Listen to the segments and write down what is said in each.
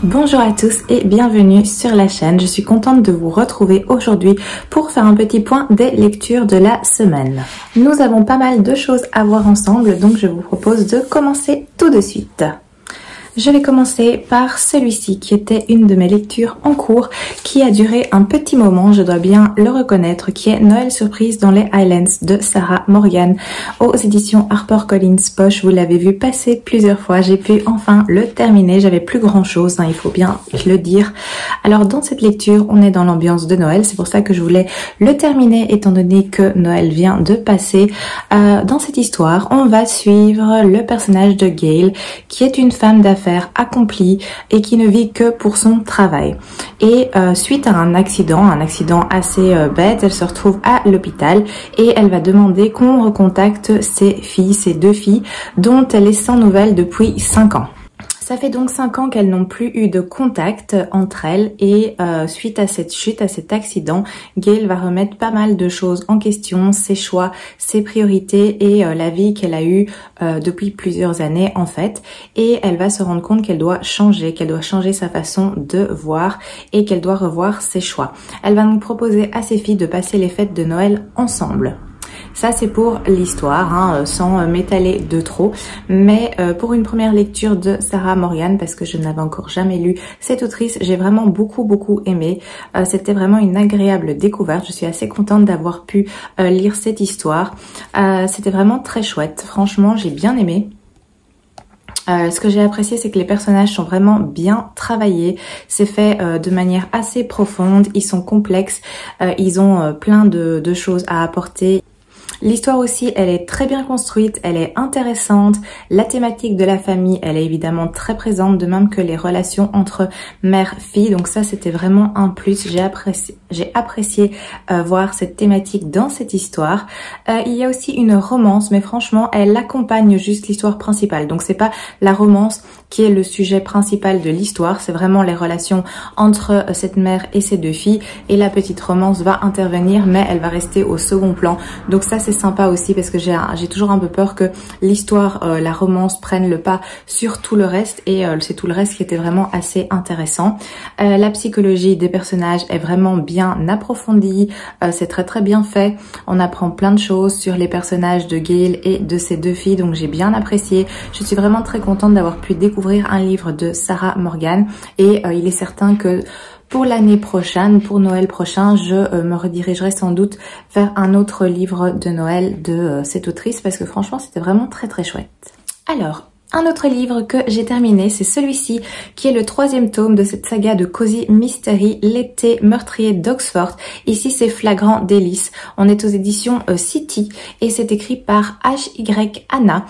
Bonjour à tous et bienvenue sur la chaîne. Je suis contente de vous retrouver aujourd'hui pour faire un petit point des lectures de la semaine. Nous avons pas mal de choses à voir ensemble, donc je vous propose de commencer tout de suite. Je vais commencer par celui-ci qui était une de mes lectures en cours qui a duré un petit moment, je dois bien le reconnaître, qui est Noël surprise dans les Highlands de Sarah Morgan aux éditions HarperCollins Poche. Vous l'avez vu passer plusieurs fois, j'ai pu enfin le terminer, j'avais plus grand chose, il faut bien le dire. Alors dans cette lecture, on est dans l'ambiance de Noël, c'est pour ça que je voulais le terminer étant donné que Noël vient de passer. Dans cette histoire, on va suivre le personnage de Gail qui est une femme d'affaires accomplie et qui ne vit que pour son travail. Et suite à un accident assez bête, elle se retrouve à l'hôpital et elle va demander qu'on recontacte ses deux filles dont elle est sans nouvelles depuis 5 ans. Ça fait donc 5 ans qu'elles n'ont plus eu de contact entre elles et suite à cette chute, à cet accident, Gail va remettre pas mal de choses en question, ses choix, ses priorités et la vie qu'elle a eue depuis plusieurs années en fait. Et elle va se rendre compte qu'elle doit changer sa façon de voir et qu'elle doit revoir ses choix. Elle va donc proposer à ses filles de passer les fêtes de Noël ensemble. Ça c'est pour l'histoire, sans m'étaler de trop, mais pour une première lecture de Sarah Morgan, parce que je n'avais encore jamais lu cette autrice, j'ai vraiment beaucoup aimé. C'était vraiment une agréable découverte, je suis assez contente d'avoir pu lire cette histoire. C'était vraiment très chouette, franchement j'ai bien aimé. Ce que j'ai apprécié, c'est que les personnages sont vraiment bien travaillés. C'est fait de manière assez profonde. Ils sont complexes. Ils ont plein de choses à apporter. L'histoire aussi, elle est très bien construite, elle est intéressante. La thématique de la famille, elle est évidemment très présente, de même que les relations entre mère-fille. Donc ça, c'était vraiment un plus. J'ai apprécié voir cette thématique dans cette histoire. Il y a aussi une romance, mais franchement, elle accompagne juste l'histoire principale. Donc c'est pas la romance qui est le sujet principal de l'histoire, c'est vraiment les relations entre cette mère et ses deux filles. Et la petite romance va intervenir, mais elle va rester au second plan. Donc ça, c'est sympa aussi parce que j'ai toujours un peu peur que l'histoire, la romance prenne le pas sur tout le reste et c'est tout le reste qui était vraiment assez intéressant. La psychologie des personnages est vraiment bien approfondie, c'est très bien fait. On apprend plein de choses sur les personnages de Gail et de ses deux filles, donc j'ai bien apprécié. Je suis vraiment très contente d'avoir pu découvrir un livre de Sarah Morgan et il est certain que pour l'année prochaine, pour Noël prochain, je me redirigerai sans doute vers un autre livre de Noël de cette autrice parce que franchement, c'était vraiment très chouette. Alors, un autre livre que j'ai terminé, c'est celui-ci qui est le 3e tome de cette saga de Cozy Mystery, L'été meurtrier d'Oxford. Ici, c'est Flagrant délice. On est aux éditions City et c'est écrit par H.Y. Anna.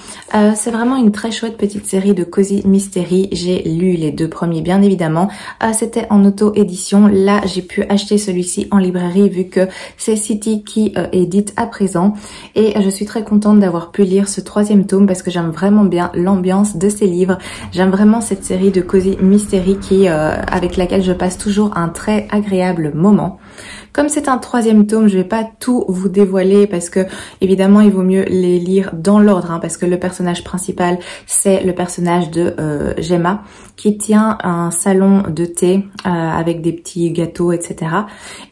C'est vraiment une très chouette petite série de Cozy Mystery. J'ai lu les 2 premiers, bien évidemment. C'était en auto-édition. Là, j'ai pu acheter celui-ci en librairie vu que c'est City qui édite à présent. Et je suis très contente d'avoir pu lire ce 3e tome parce que j'aime vraiment bien l'ambiance de ces livres. J'aime vraiment cette série de Cozy Mystery avec laquelle je passe toujours un très agréable moment. Comme c'est un 3e tome, je vais pas tout vous dévoiler parce que évidemment il vaut mieux les lire dans l'ordre parce que le personnage principal c'est le personnage de Gemma qui tient un salon de thé avec des petits gâteaux etc.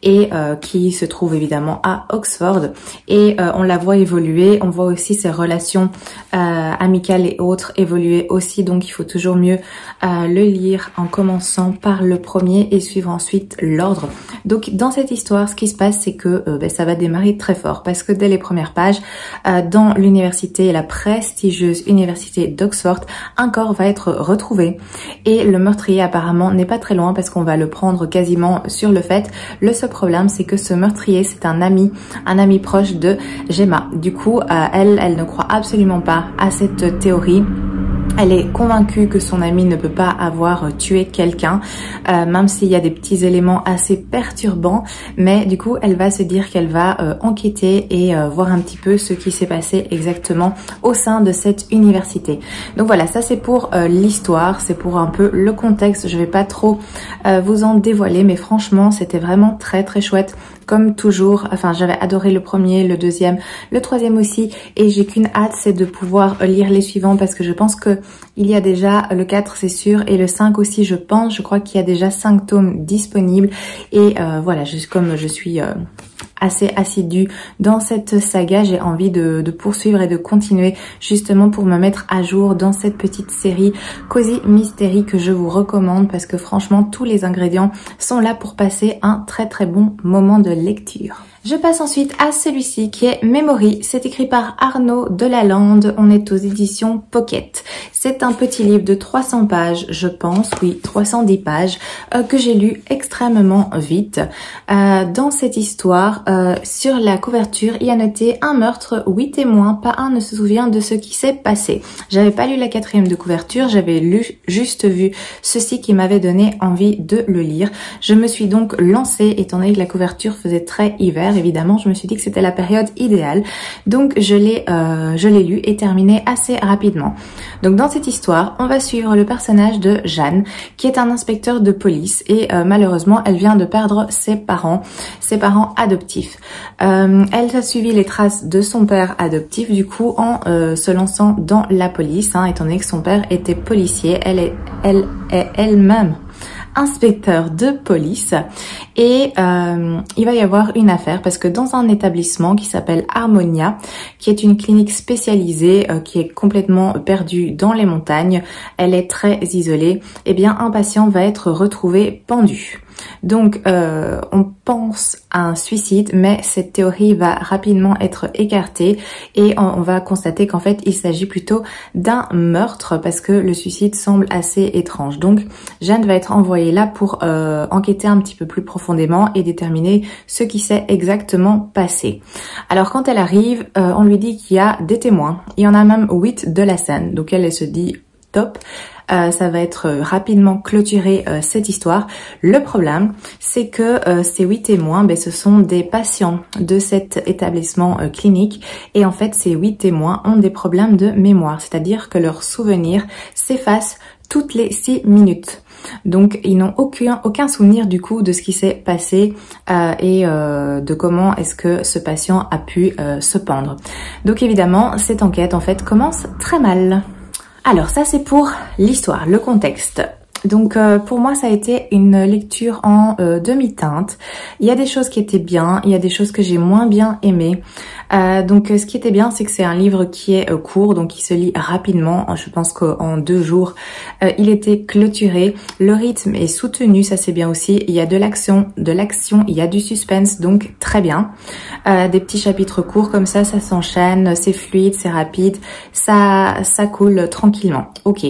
et qui se trouve évidemment à Oxford et on la voit évoluer, on voit aussi ses relations amicales et autres évoluer aussi, donc il faut toujours mieux le lire en commençant par le premier et suivre ensuite l'ordre. Donc dans cette histoire, ce qui se passe, c'est que ça va démarrer très fort parce que dès les premières pages, dans l'université, la prestigieuse université d'Oxford, un corps va être retrouvé et le meurtrier apparemment n'est pas très loin parce qu'on va le prendre quasiment sur le fait. Le seul problème, c'est que ce meurtrier, c'est un ami proche de Gemma. Du coup, elle ne croit absolument pas à cette théorie. Elle est convaincue que son ami ne peut pas avoir tué quelqu'un, même s'il y a des petits éléments assez perturbants, mais du coup elle va se dire qu'elle va enquêter et voir un petit peu ce qui s'est passé exactement au sein de cette université. Donc voilà, ça c'est pour l'histoire, c'est pour un peu le contexte, je vais pas trop vous en dévoiler, mais franchement c'était vraiment très chouette. comme toujours, enfin j'avais adoré le premier, le deuxième, le troisième aussi, et j'ai qu'une hâte, c'est de pouvoir lire les suivants parce que je pense que il y a déjà le 4 c'est sûr, et le 5 aussi je pense, je crois qu'il y a déjà 5 tomes disponibles, et voilà, comme je suis assez assidue dans cette saga, j'ai envie de poursuivre et de continuer justement pour me mettre à jour dans cette petite série Cozy Mystery que je vous recommande parce que franchement tous les ingrédients sont là pour passer un très bon moment de lecture. Je passe ensuite à celui-ci qui est Memory. C'est écrit par Arnaud Delalande. On est aux éditions Pocket. C'est un petit livre de 300 pages, je pense, oui, 310 pages, que j'ai lu extrêmement vite. Dans cette histoire, sur la couverture, il y a noté un meurtre, 8 témoins, pas un ne se souvient de ce qui s'est passé. J'avais pas lu la 4e de couverture, j'avais juste vu ceci qui m'avait donné envie de le lire. Je me suis donc lancée, étant donné que la couverture faisait très hiver, évidemment, je me suis dit que c'était la période idéale. Donc je l'ai lu et terminé assez rapidement. Donc dans cette histoire, on va suivre le personnage de Jeanne, qui est un inspecteur de police et malheureusement, elle vient de perdre ses parents adoptifs. Elle a suivi les traces de son père adoptif du coup en se lançant dans la police, étant donné que son père était policier, elle est elle-même inspecteur de police, et il va y avoir une affaire parce que dans un établissement qui s'appelle Harmonia, qui est une clinique spécialisée qui est complètement perdue dans les montagnes, elle est très isolée, et bien un patient va être retrouvé pendu. Donc on pense à un suicide, mais cette théorie va rapidement être écartée et on va constater qu'en fait il s'agit plutôt d'un meurtre parce que le suicide semble assez étrange. Donc Jeanne va être envoyée là pour enquêter un petit peu plus profondément et déterminer ce qui s'est exactement passé. Alors quand elle arrive, on lui dit qu'il y a des témoins, il y en a même 8 de la scène, donc elle se dit top. Ça va être rapidement clôturé cette histoire. Le problème, c'est que ces 8 témoins, ce sont des patients de cet établissement clinique, et en fait ces 8 témoins ont des problèmes de mémoire, c'est-à-dire que leurs souvenirs s'effacent toutes les 6 minutes. Donc ils n'ont aucun souvenir du coup de ce qui s'est passé et de comment est-ce que ce patient a pu se pendre. Donc évidemment, cette enquête en fait commence très mal. Alors ça c'est pour l'histoire, le contexte. Donc pour moi ça a été une lecture en demi-teinte. Il y a des choses qui étaient bien, il y a des choses que j'ai moins bien aimées. Donc ce qui était bien, c'est que c'est un livre qui est court, donc qui se lit rapidement. Je pense qu'en 2 jours, il était clôturé. Le rythme est soutenu, ça c'est bien aussi. Il y a de l'action, il y a du suspense, donc très bien. Des petits chapitres courts comme ça s'enchaîne, c'est fluide, c'est rapide, ça coule tranquillement. Ok.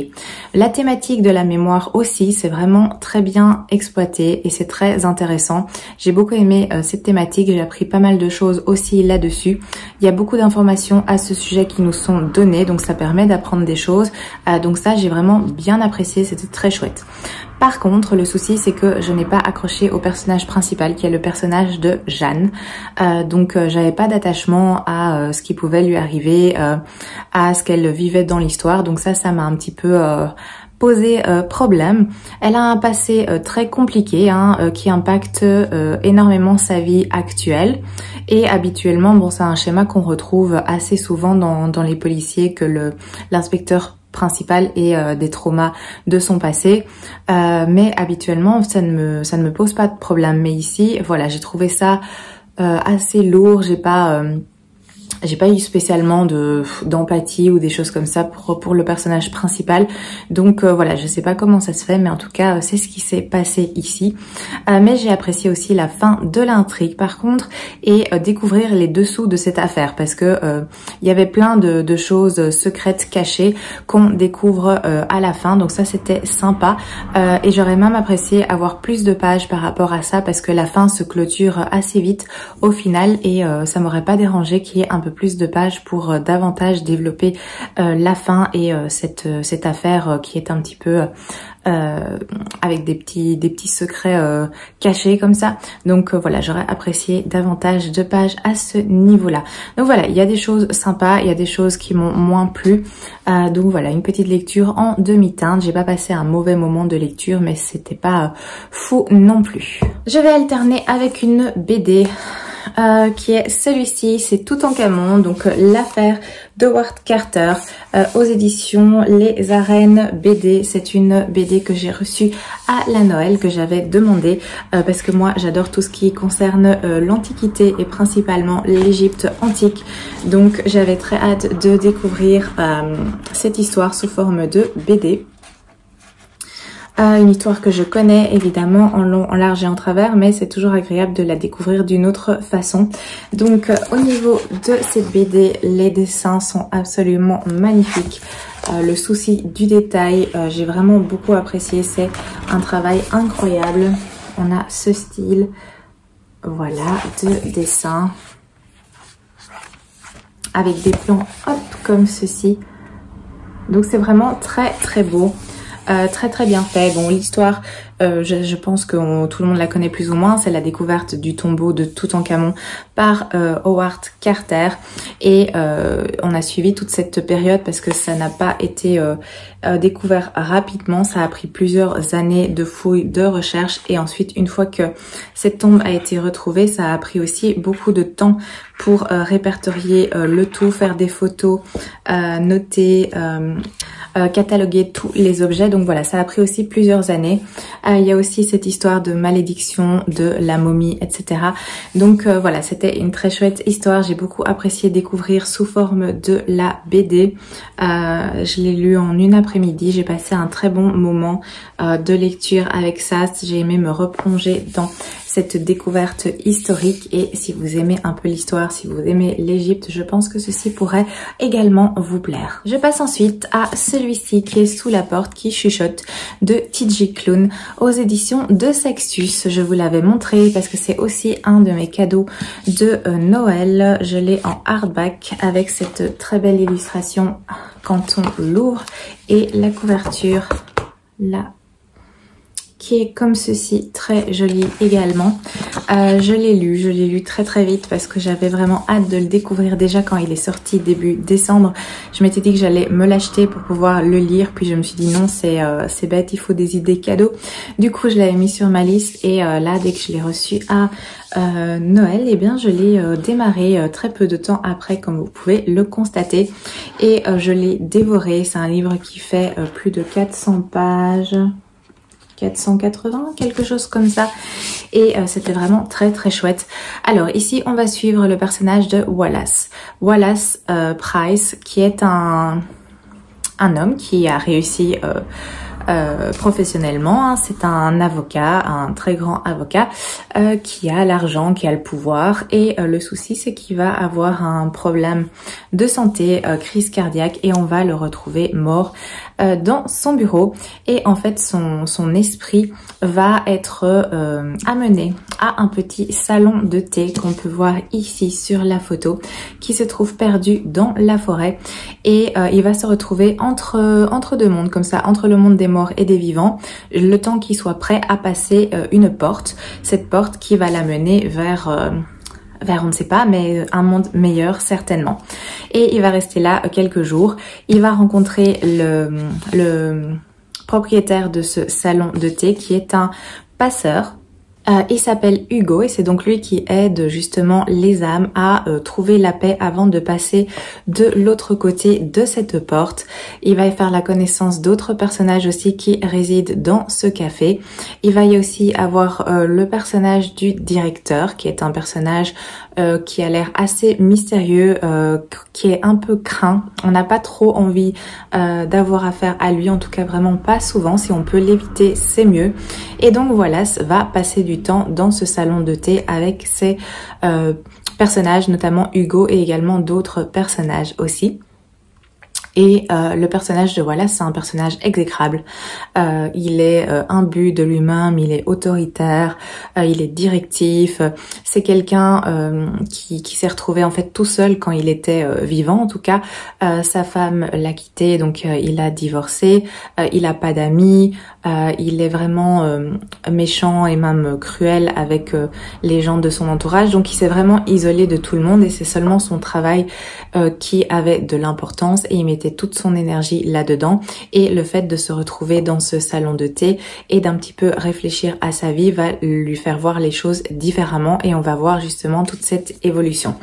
La thématique de la mémoire aussi, c'est vraiment très bien exploité et c'est très intéressant. J'ai beaucoup aimé cette thématique, j'ai appris pas mal de choses aussi là-dessus. Il y a beaucoup d'informations à ce sujet qui nous sont données, donc ça permet d'apprendre des choses. Donc ça, j'ai vraiment bien apprécié, c'était très chouette. Par contre, le souci, c'est que je n'ai pas accroché au personnage principal, qui est le personnage de Jeanne. Donc, j'avais pas d'attachement à ce qui pouvait lui arriver, à ce qu'elle vivait dans l'histoire. Donc ça m'a un petit peu posé problème. Elle a un passé très compliqué qui impacte énormément sa vie actuelle. Et habituellement, bon, c'est un schéma qu'on retrouve assez souvent dans les policiers, que l'inspecteur principal et des traumas de son passé, mais habituellement ça ne me pose pas de problème. Mais ici, voilà, j'ai trouvé ça assez lourd. J'ai pas eu spécialement d'empathie ou des choses comme ça pour le personnage principal. Donc voilà, je sais pas comment ça se fait, mais en tout cas c'est ce qui s'est passé ici. Mais j'ai apprécié aussi la fin de l'intrigue par contre, et découvrir les dessous de cette affaire, parce que il y avait plein de choses secrètes cachées qu'on découvre à la fin. Donc ça c'était sympa, et j'aurais même apprécié avoir plus de pages par rapport à ça, parce que la fin se clôture assez vite au final, et ça m'aurait pas dérangé qu'il y ait un peu plus de pages pour davantage développer la fin et cette affaire qui est un petit peu avec des petits secrets cachés comme ça. Donc voilà, j'aurais apprécié davantage de pages à ce niveau-là. Donc voilà, il y a des choses sympas, il y a des choses qui m'ont moins plu. Donc voilà, une petite lecture en demi-teinte. J'ai pas passé un mauvais moment de lecture, mais c'était pas fou non plus. Je vais alterner avec une BD. Qui est celui-ci, c'est Toutankhamon, donc l'affaire d'Howard Carter aux éditions Les Arènes BD. C'est une BD que j'ai reçue à la Noël, que j'avais demandé parce que moi j'adore tout ce qui concerne l'Antiquité et principalement l'Égypte antique. Donc j'avais très hâte de découvrir cette histoire sous forme de BD. Une histoire que je connais évidemment en long, en large et en travers, mais c'est toujours agréable de la découvrir d'une autre façon. Donc au niveau de cette BD, les dessins sont absolument magnifiques. Le souci du détail, j'ai vraiment beaucoup apprécié, c'est un travail incroyable. On a ce style, voilà, de dessin avec des plans hop comme ceci. Donc c'est vraiment très très beau. Très bien fait. Bon, l'histoire, je pense que tout le monde la connaît plus ou moins. C'est la découverte du tombeau de Toutankhamon par Howard Carter. Et on a suivi toute cette période parce que ça n'a pas été découvert rapidement. Ça a pris plusieurs années de fouilles, de recherche. Et ensuite, une fois que cette tombe a été retrouvée, ça a pris aussi beaucoup de temps pour répertorier le tout, faire des photos, noter... cataloguer tous les objets. Donc voilà, ça a pris aussi plusieurs années. Il y a aussi cette histoire de malédiction de la momie, etc. Donc voilà, c'était une très chouette histoire. J'ai beaucoup apprécié découvrir sous forme de la BD. Je l'ai lu en une après-midi. J'ai passé un très bon moment de lecture avec ça. J'ai aimé me replonger dans cette découverte historique, et si vous aimez un peu l'histoire, si vous aimez l'Égypte, je pense que ceci pourrait également vous plaire. Je passe ensuite à celui-ci qui est Sous la porte qui chuchote de TJ Klune aux éditions de Sextus. Je vous l'avais montré parce que c'est aussi un de mes cadeaux de Noël. Je l'ai en hardback avec cette très belle illustration quand on l'ouvre, et la couverture là qui est comme ceci, très jolie également. Je l'ai lu très vite parce que j'avais vraiment hâte de le découvrir déjà quand il est sorti début décembre. Je m'étais dit que j'allais me l'acheter pour pouvoir le lire, puis je me suis dit non, c'est bête, il faut des idées cadeaux. Du coup, je l'avais mis sur ma liste, et là, dès que je l'ai reçu à Noël, eh bien je l'ai démarré très peu de temps après, comme vous pouvez le constater, et je l'ai dévoré. C'est un livre qui fait plus de 400 pages... 480, quelque chose comme ça, et c'était vraiment très très chouette. Alors ici on va suivre le personnage de Wallace Price, qui est un homme qui a réussi professionnellement. C'est un avocat, un très grand avocat qui a l'argent, qui a le pouvoir, et le souci c'est qu'il va avoir un problème de santé, crise cardiaque, et on va le retrouver mort dans son bureau. Et en fait son esprit va être amené à un petit salon de thé qu'on peut voir ici sur la photo, qui se trouve perdu dans la forêt, et il va se retrouver entre deux mondes, comme ça, entre le monde des morts et des vivants, le temps qu'il soit prêt à passer une porte, cette porte qui va l'amener vers on ne sait pas, mais un monde meilleur certainement. Et il va rester là quelques jours. Il va rencontrer le propriétaire de ce salon de thé, qui est un passeur. Il s'appelle Hugo, et c'est donc lui qui aide justement les âmes à trouver la paix avant de passer de l'autre côté de cette porte. Il va y faire la connaissance d'autres personnages aussi qui résident dans ce café. Il va y aussi avoir le personnage du directeur, qui est un personnage qui a l'air assez mystérieux, qui est un peu craint. On n'a pas trop envie d'avoir affaire à lui, en tout cas vraiment pas souvent. Si on peut l'éviter, c'est mieux. Et donc voilà, va passer du temps dans ce salon de thé avec ses personnages, notamment Hugo, et également d'autres personnages aussi. Et le personnage de Wallace, c'est un personnage exécrable. Il est imbu de lui-même, il est autoritaire, il est directif. C'est quelqu'un qui s'est retrouvé en fait tout seul quand il était vivant. En tout cas, sa femme l'a quitté, donc il a divorcé. Il a pas d'amis. Il est vraiment méchant et même cruel avec les gens de son entourage. Donc il s'est vraiment isolé de tout le monde et c'est seulement son travail qui avait de l'importance et il mettait toute son énergie là-dedans. Et le fait de se retrouver dans ce salon de thé et d'un petit peu réfléchir à sa vie va lui faire voir les choses différemment et on va voir justement toute cette évolution.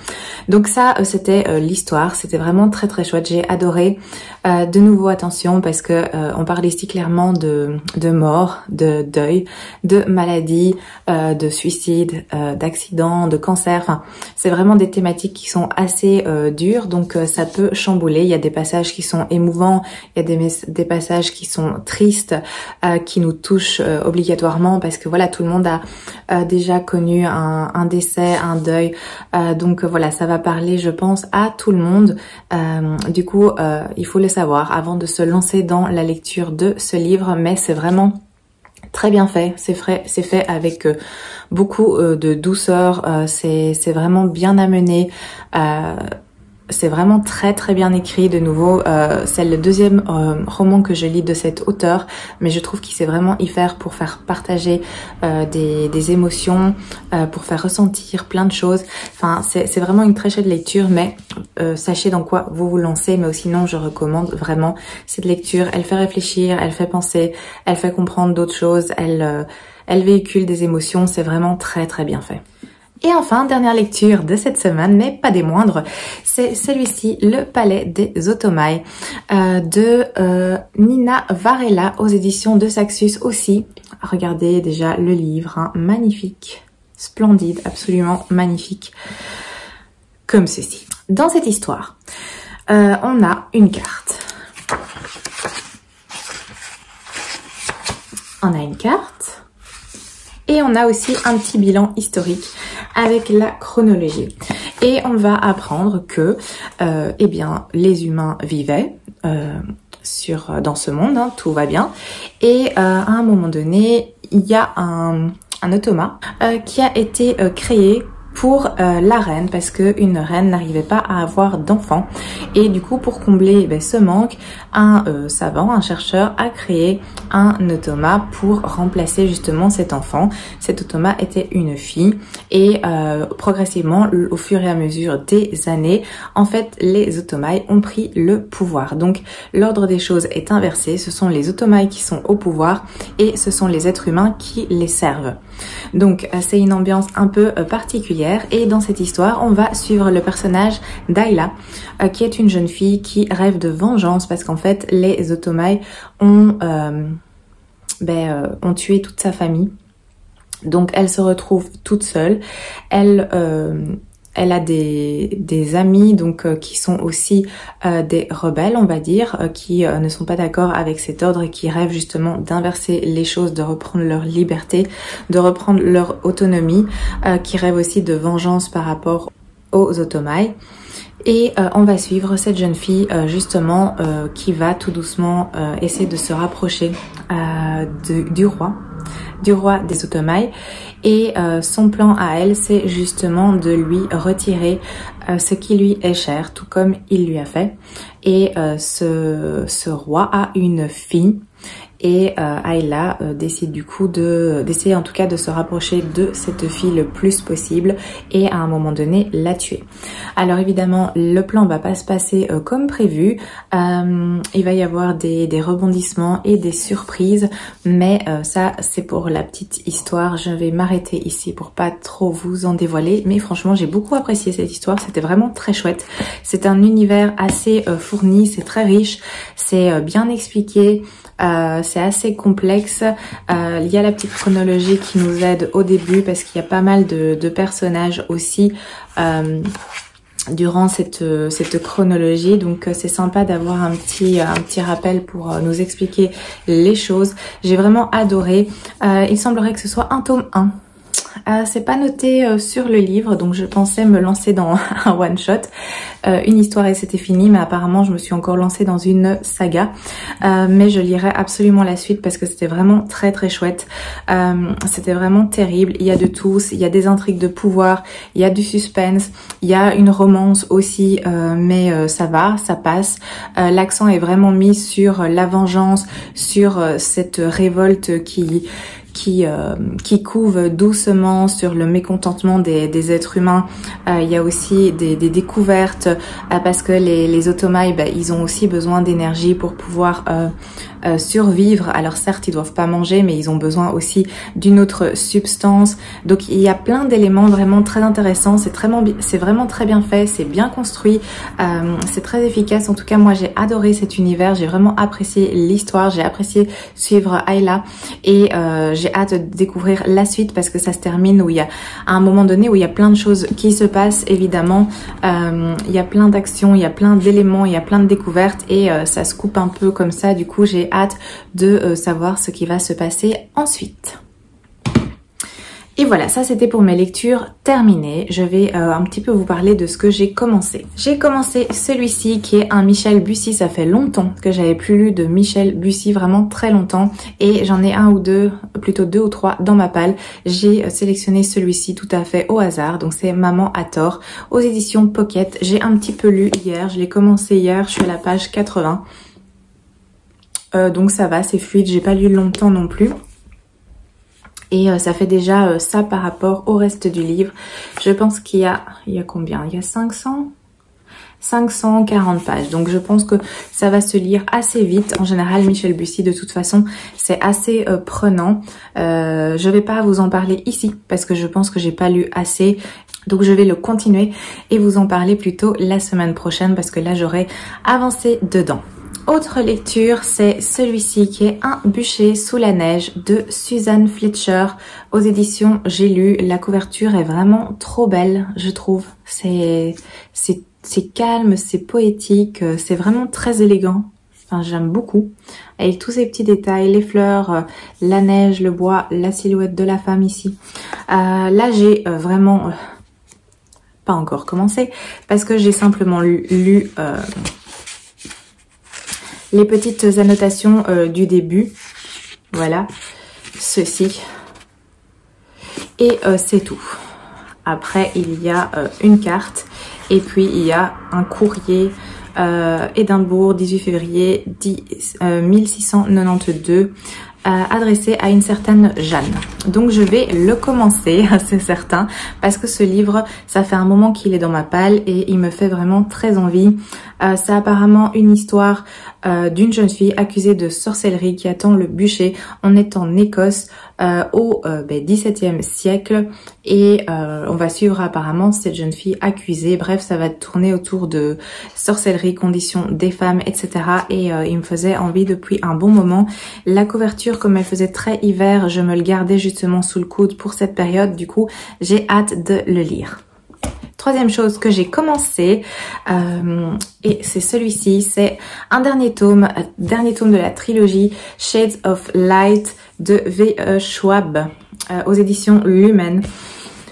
Donc ça, c'était l'histoire. C'était vraiment très très chouette. J'ai adoré. De nouveau, attention parce que on parle ici clairement de mort, de deuil, de maladie, de suicide, d'accident, de cancer. Enfin, c'est vraiment des thématiques qui sont assez dures, donc ça peut chambouler. Il y a des passages qui sont émouvants, il y a des passages qui sont tristes, qui nous touchent obligatoirement parce que voilà, tout le monde a déjà connu un décès, un deuil. Donc voilà, ça va parler, je pense, à tout le monde. Du coup, il faut le savoir avant de se lancer dans la lecture de ce livre, mais c'est vraiment très bien fait, c'est fait avec beaucoup de douceur, c'est vraiment bien amené, c'est vraiment très très bien écrit. De nouveau, c'est le deuxième roman que je lis de cet auteur, mais je trouve qu'il sait vraiment y faire pour faire partager des émotions, pour faire ressentir plein de choses. Enfin, c'est vraiment une très chouette lecture, mais sachez dans quoi vous vous lancez. Mais sinon, je recommande vraiment cette lecture. Elle fait réfléchir, elle fait penser, elle fait comprendre d'autres choses, elle véhicule des émotions. C'est vraiment très très bien fait. Et enfin, dernière lecture de cette semaine, mais pas des moindres, c'est celui-ci, Le Palais des Otomaï, de Nina Varela aux éditions de Saxus aussi. Regardez déjà le livre, hein, magnifique, splendide, absolument magnifique, comme ceci. Dans cette histoire, on a une carte. On a une carte. Et on a aussi un petit bilan historique avec la chronologie. Et on va apprendre que, eh bien, les humains vivaient dans ce monde, hein, tout va bien. Et à un moment donné, il y a un automa qui a été créé pour la reine, parce que une reine n'arrivait pas à avoir d'enfants. Et du coup, pour combler ce manque, un savant, un chercheur a créé un automa pour remplacer justement cet enfant. Cet automa était une fille et progressivement, au fur et à mesure des années, en fait, les automaïs ont pris le pouvoir. Donc, l'ordre des choses est inversé. Ce sont les automaïs qui sont au pouvoir et ce sont les êtres humains qui les servent. Donc, c'est une ambiance un peu particulière. Et dans cette histoire, on va suivre le personnage d'Ayla, qui est une jeune fille qui rêve de vengeance parce qu'en fait, les Otomaï ont tué toute sa famille. Donc, elle se retrouve toute seule. Elle a des amis donc qui sont aussi des rebelles, on va dire, qui ne sont pas d'accord avec cet ordre et qui rêvent justement d'inverser les choses, de reprendre leur liberté, de reprendre leur autonomie, qui rêvent aussi de vengeance par rapport aux Otomaï. Et on va suivre cette jeune fille justement qui va tout doucement essayer de se rapprocher du roi des Otomaï. Et son plan à elle, c'est justement de lui retirer ce qui lui est cher, tout comme il lui a fait. Et ce roi a une fille. Et Ayla décide du coup d'essayer en tout cas de se rapprocher de cette fille le plus possible et à un moment donné la tuer. Alors évidemment le plan va pas se passer comme prévu, il va y avoir des rebondissements et des surprises, mais ça c'est pour la petite histoire. Je vais m'arrêter ici pour pas trop vous en dévoiler, mais franchement j'ai beaucoup apprécié cette histoire, c'était vraiment très chouette. C'est un univers assez fourni, c'est très riche, c'est bien expliqué. C'est assez complexe. Il y a la petite chronologie qui nous aide au début parce qu'il y a pas mal de personnages aussi durant cette chronologie. Donc c'est sympa d'avoir un petit rappel pour nous expliquer les choses. J'ai vraiment adoré. Il semblerait que ce soit un tome 1. C'est pas noté sur le livre, donc je pensais me lancer dans un one shot, une histoire et c'était fini, mais apparemment je me suis encore lancée dans une saga, mais je lirai absolument la suite parce que c'était vraiment très très chouette. C'était vraiment terrible, il y a de tout, il y a des intrigues de pouvoir, il y a du suspense, il y a une romance aussi, mais ça va, ça passe. L'accent est vraiment mis sur la vengeance, sur cette révolte qui couve doucement sur le mécontentement des êtres humains. Il y a aussi des découvertes parce que les automails, ils ont aussi besoin d'énergie pour pouvoir survivre. Alors certes, ils doivent pas manger, mais ils ont besoin aussi d'une autre substance. Donc il y a plein d'éléments vraiment très intéressants. C'est vraiment très bien fait, c'est bien construit, c'est très efficace. En tout cas, moi j'ai adoré cet univers, j'ai vraiment apprécié l'histoire, j'ai apprécié suivre Ayla et j'ai hâte de découvrir la suite parce que ça se termine où il y a à un moment donné où il y a plein de choses qui se passent évidemment. Il y a plein d'actions, il y a plein d'éléments, il y a plein de découvertes et ça se coupe un peu comme ça. Du coup, j'ai hâte de savoir ce qui va se passer ensuite. Et voilà, ça c'était pour mes lectures terminées. Je vais un petit peu vous parler de ce que j'ai commencé. J'ai commencé celui-ci qui est un Michel Bussy. Ça fait longtemps que j'avais plus lu de Michel Bussy, vraiment très longtemps. Et j'en ai un ou deux, plutôt deux ou trois dans ma palle. J'ai sélectionné celui-ci tout à fait au hasard. Donc c'est Maman a tort aux éditions Pocket. J'ai un petit peu lu hier, je l'ai commencé hier, je suis à la page 80. Donc ça va, c'est fluide, j'ai pas lu longtemps non plus. Et ça fait déjà ça par rapport au reste du livre. Je pense qu'il y a combien? Il y a 540 pages. Donc je pense que ça va se lire assez vite. En général, Michel Bussy, de toute façon, c'est assez prenant. Je vais pas vous en parler ici parce que je pense que j'ai pas lu assez. Donc je vais le continuer et vous en parler plutôt la semaine prochaine parce que là j'aurai avancé dedans. Autre lecture, c'est celui-ci qui est Un bûcher sous la neige de Suzanne Fletcher aux éditions J'ai lu. La couverture est vraiment trop belle, je trouve. C'est calme, c'est poétique, c'est vraiment très élégant. Enfin, j'aime beaucoup. Avec tous ces petits détails, les fleurs, la neige, le bois, la silhouette de la femme ici. Là, j'ai vraiment pas encore commencé parce que j'ai simplement lu les petites annotations du début, voilà, ceci, et c'est tout. Après, il y a une carte, et puis il y a un courrier, Édimbourg, 18 février 1692, adressé à une certaine Jeanne. Donc je vais le commencer, c'est certain, parce que ce livre, ça fait un moment qu'il est dans ma palle et il me fait vraiment très envie. C'est apparemment une histoire d'une jeune fille accusée de sorcellerie qui attend le bûcher. On est en Écosse au XVIIe siècle et on va suivre apparemment cette jeune fille accusée. Bref, ça va tourner autour de sorcellerie, conditions des femmes, etc. Et il me faisait envie depuis un bon moment. La couverture, comme elle faisait très hiver, je me le gardais justement sous le coude pour cette période. Du coup, j'ai hâte de le lire. Troisième chose que j'ai commencé, et c'est celui-ci, c'est un dernier tome de la trilogie Shades of Light de V.E. Schwab aux éditions Lumen.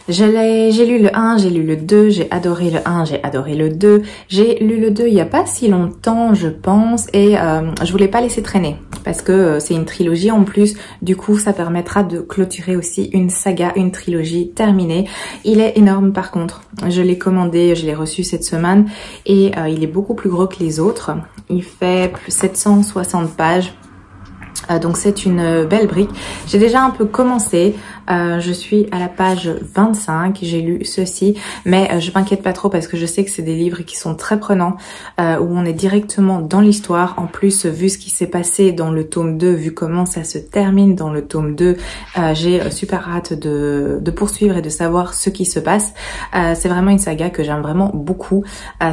J'ai lu le 1, j'ai lu le 2, j'ai adoré le 1, j'ai adoré le 2. J'ai lu le 2 il y a pas si longtemps, je pense, et je voulais pas laisser traîner parce que c'est une trilogie en plus. Du coup, ça permettra de clôturer aussi une saga, une trilogie terminée. Il est énorme par contre. Je l'ai commandé, je l'ai reçu cette semaine et il est beaucoup plus gros que les autres. Il fait plus 760 pages. Donc c'est une belle brique. J'ai déjà un peu commencé, je suis à la page 25, j'ai lu ceci, mais je m'inquiète pas trop parce que je sais que c'est des livres qui sont très prenants, où on est directement dans l'histoire. En plus, vu ce qui s'est passé dans le tome 2, vu comment ça se termine dans le tome 2, j'ai super hâte de poursuivre et de savoir ce qui se passe. C'est vraiment une saga que j'aime vraiment beaucoup,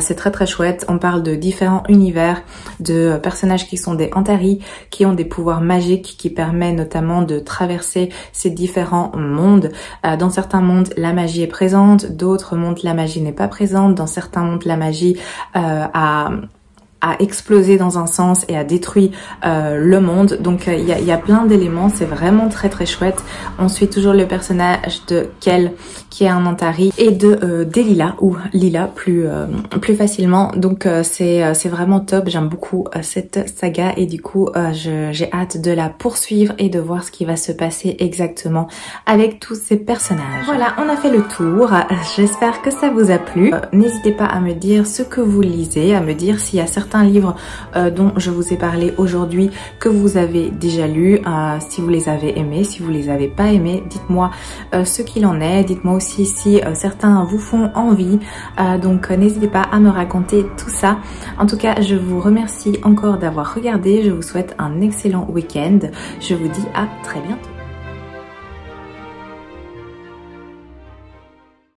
c'est très très chouette. On parle de différents univers, de personnages qui sont des Antari, qui ont des pouvoirs magiques qui permet notamment de traverser ces différents mondes. Dans certains mondes, la magie est présente, d'autres mondes, la magie n'est pas présente. Dans certains mondes, la magie a a explosé dans un sens et a détruit le monde. Donc il y a plein d'éléments, c'est vraiment très très chouette. On suit toujours le personnage de Kel qui est un Antari et de Delilah ou Lila plus facilement. Donc c'est vraiment top, j'aime beaucoup cette saga et du coup j'ai hâte de la poursuivre et de voir ce qui va se passer exactement avec tous ces personnages. Voilà, on a fait le tour, j'espère que ça vous a plu. N'hésitez pas à me dire ce que vous lisez, à me dire s'il y a certains livres dont je vous ai parlé aujourd'hui que vous avez déjà lus, si vous les avez aimés, si vous les avez pas aimés, dites-moi ce qu'il en est, dites-moi aussi si certains vous font envie, donc n'hésitez pas à me raconter tout ça. En tout cas, je vous remercie encore d'avoir regardé, je vous souhaite un excellent week-end, je vous dis à très bientôt.